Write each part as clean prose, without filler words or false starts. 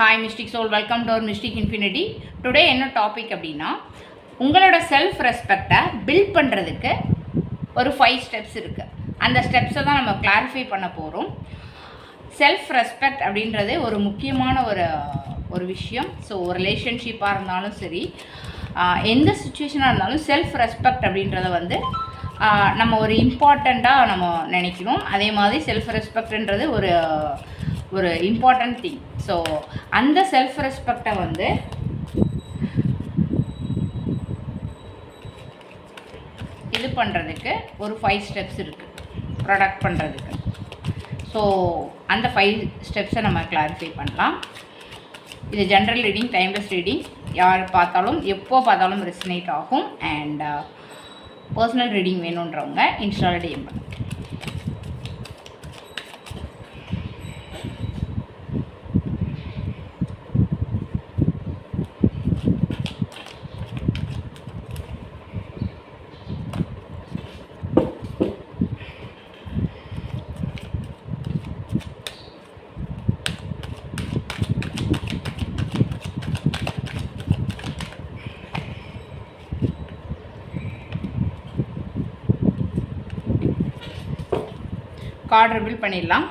Hi Mystic Soul, welcome to our Mystic Infinity. Today என்ன topic அப்படின்னா உங்களோட self ரெஸ்பெக்டை பில்ட் பண்ணுறதுக்கு ஒரு 5 ஸ்டெப்ஸ் இருக்குது. அந்த ஸ்டெப்ஸை தான் நம்ம கிளாரிஃபை பண்ண போகிறோம். செல்ஃப் ரெஸ்பெக்ட் அப்படின்றது ஒரு முக்கியமான ஒரு விஷயம். ஸோ ரிலேஷன்ஷிப்பாக இருந்தாலும் சரி, எந்த சுச்சுவேஷனாக இருந்தாலும் செல்ஃப் ரெஸ்பெக்ட் அப்படின்றத நம்ம ஒரு இம்பார்ட்டண்ட்டாக நம்ம நினைக்கணும். அதே மாதிரி செல்ஃப் ரெஸ்பெக்ட்ன்றது ஒரு இம்பார்ட்டண்ட் திங். ஸோ அந்த செல்ஃப் ரெஸ்பெக்டை இது பண்ணுறதுக்கு ஒரு 5 ஸ்டெப்ஸ் இருக்குது ப்ரொடக்ட் பண்ணுறதுக்கு. ஸோ அந்த 5 ஸ்டெப்ஸை நம்ம கிளாரிஃபை பண்ணலாம். இது ஜென்ரல் ரீடிங், டைம்லெஸ் ரீடிங், யார் பார்த்தாலும் எப்போ பார்த்தாலும் ரெசனேட் ஆகும். அண்ட் பர்சனல் ரீடிங் வேணுன்றவங்க இன்ஸ்டாவில் டிஎம் பண்ணுங்க. கார்டு ரிவீல் பண்ணிடலாம்.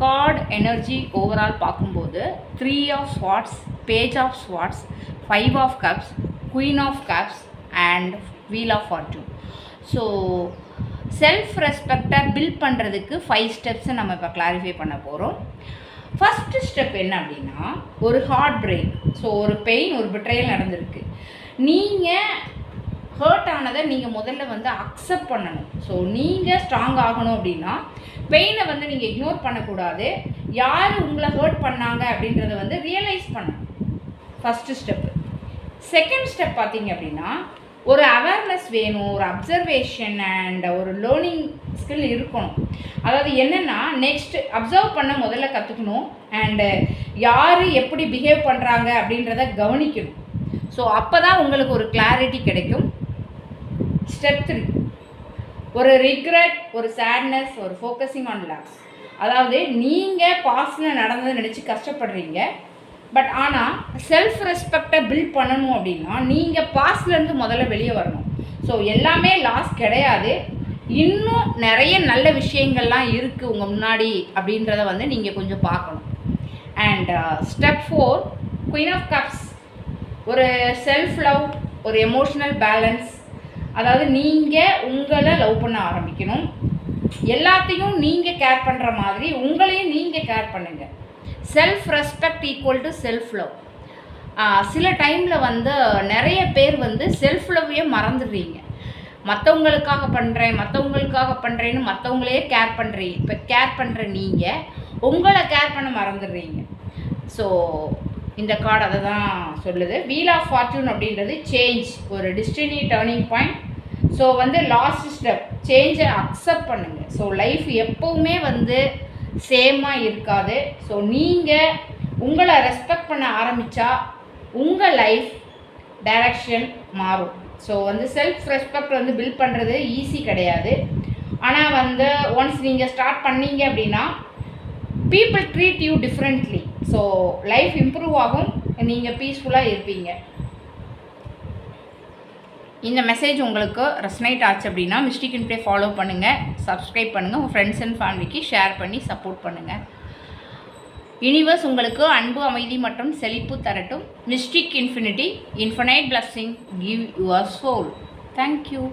கார்டு எனர்ஜி ஓவரால் பார்க்கும்போது 3 of swords, page of swords, 5 of cups, queen of cups and wheel of fortune. So self ரெஸ்பெக்டை பில்ட் பண்ணுறதுக்கு 5 ஸ்டெப்ஸை நம்ம இப்போ கிளாரிஃபை பண்ண போகிறோம். ஃபஸ்ட்டு ஸ்டெப் என்ன அப்படின்னா, ஒரு ஹார்ட் பிரேக். ஸோ ஒரு பெயின், ஒரு பிட்ரயல் நடந்திருக்கு. நீங்கள் ஹர்ட் ஆனதை நீங்கள் முதல்ல அக்செப்ட் பண்ணணும். ஸோ நீங்கள் ஸ்ட்ராங் ஆகணும் அப்படின்னா பெயினை நீங்கள் இக்னோர் பண்ணக்கூடாது. யார் உங்களை ஹர்ட் பண்ணாங்க அப்படின்றத ரியலைஸ் பண்ணணும். First step. செகண்ட் ஸ்டெப் பார்த்தீங்க அப்படின்னா, ஒரு அவேர்னஸ் வேணும், ஒரு அப்சர்வேஷன் அண்ட் ஒரு லேர்னிங் ஸ்கில் இருக்கணும். அதாவது என்னென்னா, நெக்ஸ்ட் அப்சர்வ் பண்ண முதல்ல கற்றுக்கணும். அண்டு யார் எப்படி பிஹேவ் பண்ணுறாங்க அப்படின்றத கவனிக்கணும். ஸோ அப்போ தான் உங்களுக்கு ஒரு கிளாரிட்டி கிடைக்கும். ஸ்டெப் 3, ஒரு ரிக்ரெட், ஒரு சேட்னஸ், ஒரு ஃபோக்கஸிங் ஆன் லாஸ். அதாவது நீங்கள் பாஸ்டில் நடந்ததை நினச்சி கஷ்டப்படுறீங்க. பட் ஆனால் செல்ஃப் ரெஸ்பெக்டை பில்ட் பண்ணணும் அப்படின்னா நீங்கள் பாஸ்ட்லேருந்து முதல்ல வெளியே வரணும். ஸோ எல்லாமே லாஸ் கிடையாது, இன்னும் நிறைய நல்ல விஷயங்கள்லாம் இருக்குது உங்கள் முன்னாடி அப்படின்றத நீங்கள் கொஞ்சம் பார்க்கணும். And step 4, queen of cups. ஒரு செல்ஃப் லவ், ஒரு எமோஷ்னல் பேலன்ஸ். அதாவது நீங்கள் உங்களை லவ் பண்ண ஆரம்பிக்கணும். எல்லாத்தையும் நீங்கள் கேர் பண்ணுற மாதிரி உங்களையும் நீங்கள் கேர் பண்ணுங்கள். Self respect equal to self love. சில டைமில் நிறைய பேர் செல்ஃப் லவ்வையே மறந்துடுறீங்க. மற்றவங்களுக்காக பண்ணுறேன்னு மற்றவங்களே கேர் பண்ணுறீங்க. இப்போ கேர் பண்ணுற நீங்கள் உங்களை கேர் பண்ண மறந்துடுறீங்க. ஸோ இந்த கார்டு அதை தான் சொல்லுது. வீல் ஆஃப் ஃபார்ச்சூன் அப்படின்றது சேஞ்ச், ஒரு destiny turning point. So last step, சேஞ்சை அக்செப்ட் பண்ணுங்கள். ஸோ லைஃப் எப்போவுமே சேமாக இருக்காது. ஸோ நீங்கள் உங்களை ரெஸ்பெக்ட் பண்ண ஆரம்பித்தா உங்கள் லைஃப் டைரக்ஷன் மாறும். ஸோ செல்ஃப் ரெஸ்பெக்ட் பில்ட் பண்ணுறது ஈஸி கிடையாது. ஆனால் ஒன்ஸ் நீங்கள் ஸ்டார்ட் பண்ணீங்க அப்படின்னா people treat you differently. So life improve ஆகும், நீங்கள் பீஸ்ஃபுல்லாக இருப்பீங்க. இந்த மெசேஜ் உங்களுக்கு ரெசனேட் ஆச்சு அப்படின்னா மிஸ்டிக் இன்ஃபினிட்டி ஃபாலோ பண்ணுங்கள், சப்ஸ்கிரைப் பண்ணுங்கள், உங்கள் ஃப்ரெண்ட்ஸ் அண்ட் ஃபேமிலிக்கு ஷேர் பண்ணி சப்போர்ட் பண்ணுங்கள். யூனிவர்ஸ் உங்களுக்கு அன்பு, அமைதி மற்றும் செழிப்பு தரட்டும். Mystic infinity, infinite blessing give your soul. Thank you.